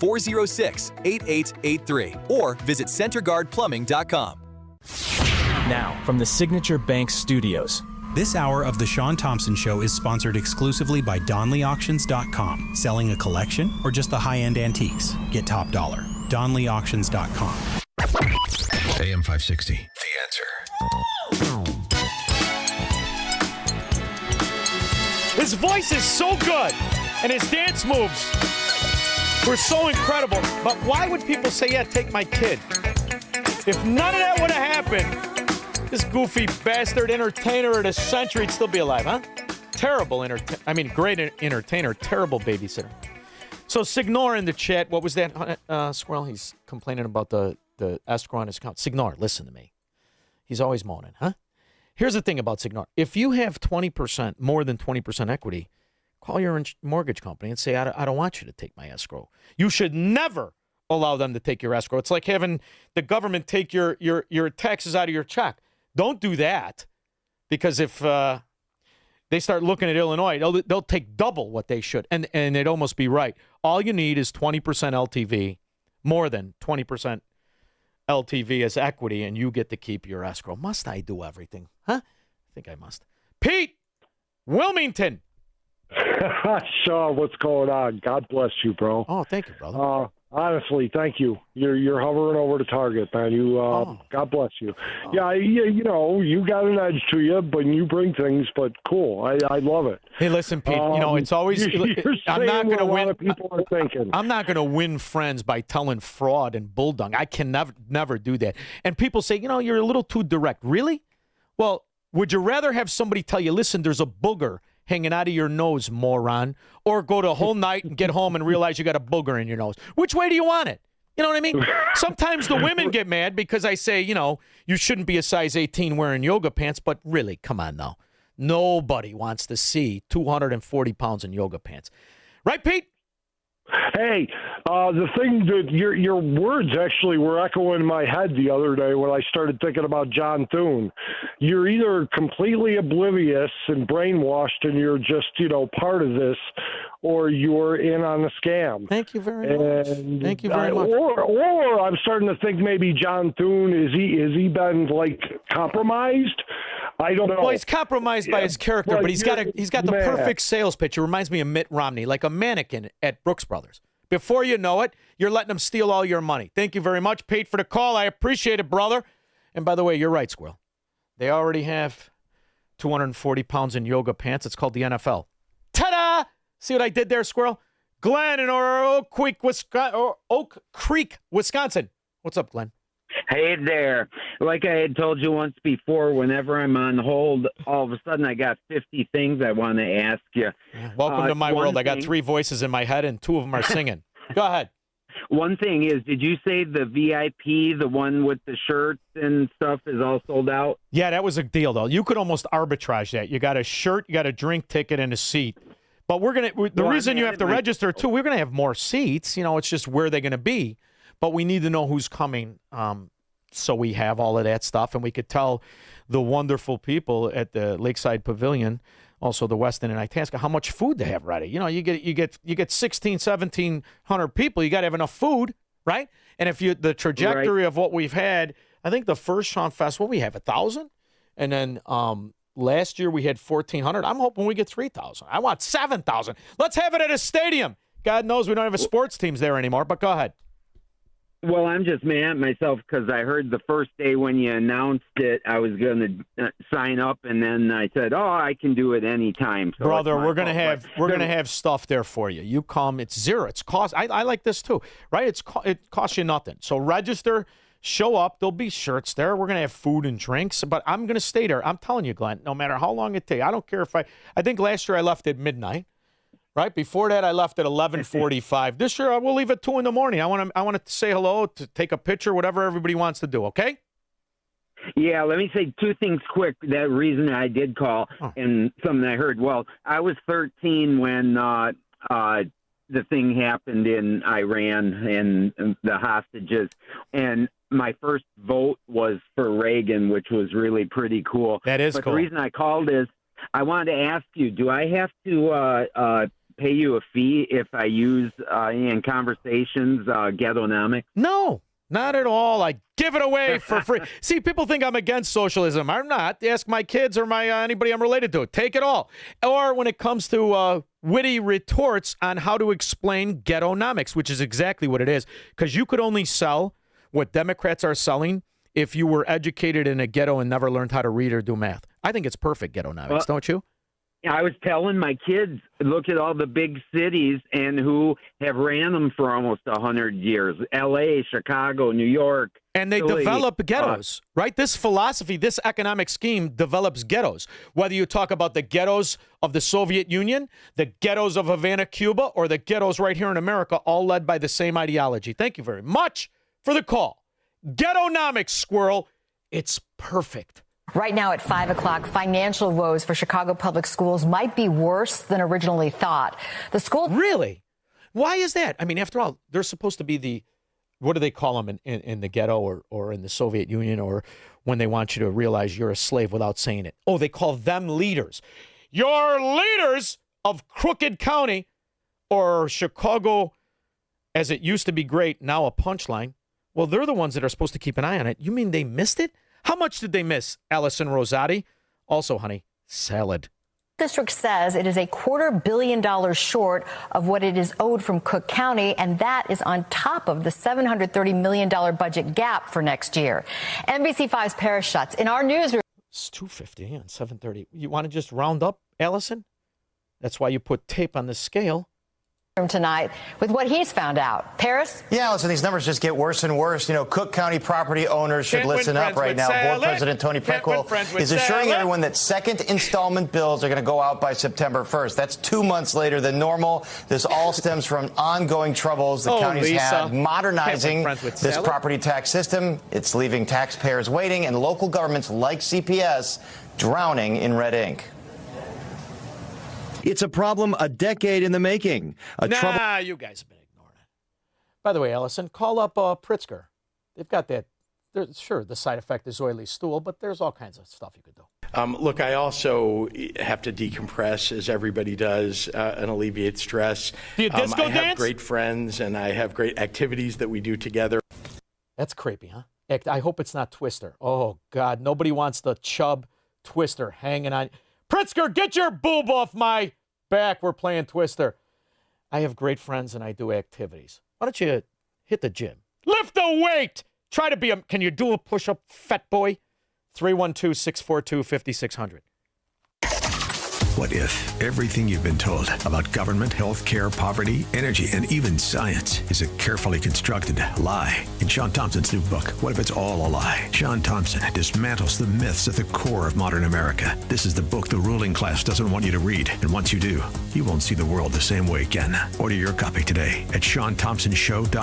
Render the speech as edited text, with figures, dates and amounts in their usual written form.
406-8883 or visit centerguardplumbing.com. Now, from the Signature Bank Studios. This hour of The Shaun Thompson Show is sponsored exclusively by DonleyAuctions.com. Selling a collection or just the high-end antiques? Get top dollar. DonleyAuctions.com. AM 560, The Answer. His voice is so good, and his dance moves were so incredible. But why would people say, yeah, take my kid? If none of that would have happened, this goofy bastard entertainer of the century would still be alive, huh? Terrible great entertainer, terrible babysitter. So Signor in the chat, what was that, Squirrel? He's complaining about the escrow on his account. Signor, listen to me. He's always moaning, huh? Here's the thing about Signor. If you have 20%, more than 20% equity, call your mortgage company and say, I don't want you to take my escrow. You should never allow them to take your escrow. It's like having the government take your taxes out of your check. Don't do that, because if they start looking at Illinois, they'll take double what they should, and they'd almost be right. All you need is 20% LTV, more than 20% LTV as equity, and you get to keep your escrow. Must I do everything? Huh? I think I must. Pete, Wilmington. Shaun, what's going on? God bless you, bro. Oh, thank you, brother. Honestly, thank you. You're hovering over the target, man. God bless you. Yeah, you know, you got an edge to you, but you bring things. But cool, I love it. Hey, listen, Pete. It's always. I'm not going to win. A lot of people are thinking. I'm not going to win friends by telling fraud and bulldog. I can never do that. And people say, you're a little too direct. Really? Well, would you rather have somebody tell you, listen, there's a booger hanging out of your nose, moron, or go to a whole night and get home and realize you got a booger in your nose? Which way do you want it? You know what I mean? Sometimes the women get mad because I say, you shouldn't be a size 18 wearing yoga pants, but really, come on now. Nobody wants to see 240 pounds in yoga pants. Right, Pete? Hey, the thing that your words actually were echoing in my head the other day when I started thinking about John Thune. You're either completely oblivious and brainwashed and you're just, part of this, or you're in on the scam. Thank you very much. Thank you very much. Or I'm starting to think maybe John Thune, has he been compromised? I don't know. Well, he's compromised by his character, but he's got the perfect sales pitch. It reminds me of Mitt Romney, like a mannequin at Brooks Brothers. Before you know it, you're letting them steal all your money. Thank you very much, Pete, for the call. I appreciate it, brother. And by the way, you're right, Squirrel. They already have 240 pounds in yoga pants. It's called the NFL. Ta-da! See what I did there, Squirrel? Glenn in Oak Creek, Wisconsin. What's up, Glenn? Hey there. Like I had told you once before, whenever I'm on hold, all of a sudden I got 50 things I want to ask you. Welcome to my world. I got 3 voices in my head, and 2 of them are singing. Go ahead. One thing is, did you say the VIP, the one with the shirts and stuff, is all sold out? Yeah, that was a deal, though. You could almost arbitrage that. You got a shirt, you got a drink ticket, and a seat. But the reason you have to register, too, we're going to have more seats. It's just where they're going to be. But we need to know who's coming, so we have all of that stuff, and we could tell the wonderful people at the Lakeside Pavilion, also the Westin and Itasca, how much food they have ready. You get 1,700 people. You got to have enough food, right? And if the trajectory of what we've had, I think the first Shaun Festival we have 1,000, and then last year we had 1,400. I'm hoping we get 3,000. I want 7,000. Let's have it at a stadium. God knows we don't have a sports teams there anymore. But go ahead. Well, I'm just mad at myself because I heard the first day when you announced it, I was going to sign up, and then I said, I can do it anytime. So brother, we're going to have stuff there for you. You come, it's zero. It's cost. I like this too, right? It costs you nothing. So register, show up. There'll be shirts there. We're going to have food and drinks, but I'm going to stay there. I'm telling you, Glenn, no matter how long it takes. I don't care if I think last year I left at midnight. Right before that, I left at 11:45. This year, I will leave at 2 in the morning. I want to say hello, to take a picture, whatever everybody wants to do. Okay? Yeah. Let me say 2 things quick. That reason I did call and something I heard. Well, I was 13 when the thing happened in Iran and the hostages, and my first vote was for Reagan, which was really pretty cool. That is cool. But the reason I called is I wanted to ask you: do I have to pay you a fee if I use in conversations Ghettonomics? No, not at all. I give it away for free. See, people think I'm against socialism. I'm not. Ask my kids or my anybody I'm related to. Take it all. Or when it comes to witty retorts on how to explain Ghettonomics, which is exactly what it is, because you could only sell what Democrats are selling if you were educated in a ghetto and never learned how to read or do math. I think it's perfect, Ghettonomics, don't you? I was telling my kids, look at all the big cities and who have ran them for almost 100 years. L.A., Chicago, New York. And they Philly, develop ghettos, right? This philosophy, this economic scheme develops ghettos. Whether you talk about the ghettos of the Soviet Union, the ghettos of Havana, Cuba, or the ghettos right here in America, all led by the same ideology. Thank you very much for the call. Ghettonomics, squirrel. It's perfect. Right now at 5 o'clock, financial woes for Chicago public schools might be worse than originally thought. The school... Really? Why is that? I mean, after all, they're supposed to be the... What do they call them in the ghetto or in the Soviet Union, or when they want you to realize you're a slave without saying it? Oh, they call them leaders. You're leaders of Crooked County, or Chicago, as it used to be great, now a punchline. Well, they're the ones that are supposed to keep an eye on it. You mean they missed it? How much did they miss, Allison Rosati? Also, honey, salad. District says it is $250 million short of what it is owed from Cook County, and that is on top of the $730 million budget gap for next year. NBC5's Paris Schutz in our newsroom. It's $250 and $730. You want to just round up, Allison? That's why you put tape on the scale. Tonight with what he's found out. Paris? Yeah, listen, these numbers just get worse and worse. You know, Cook County property owners should listen up right now. Board President Tony Preckwill is assuring everyone that second installment bills are going to go out by September 1st. That's 2 months later than normal. This all stems from ongoing troubles the counties had modernizing this property tax system. It's leaving taxpayers waiting and local governments like CPS drowning in red ink. It's a problem a decade in the making. You guys have been ignoring it. By the way, Allison, call up Pritzker. They've got that. Sure, the side effect is oily stool, but there's all kinds of stuff you could do. Look, I also have to decompress, as everybody does, and alleviate stress. Do you disco I have dance? great friends, and I have great activities that we do together. That's creepy, huh? I hope it's not Twister. Oh, God, nobody wants the chub Twister hanging on. Pritzker, get your boob off my back. We're playing Twister. I have great friends and I do activities. Why don't you hit the gym? Lift the weight. Try to be a... Can you do a push-up, fat boy? 312-642-5600. What if everything you've been told about government, healthcare, poverty, energy, and even science is a carefully constructed lie? In Shaun Thompson's new book, What If It's All a Lie? Shaun Thompson dismantles the myths at the core of modern America. This is the book the ruling class doesn't want you to read. And once you do, you won't see the world the same way again. Order your copy today at ShaunThompsonShow.com.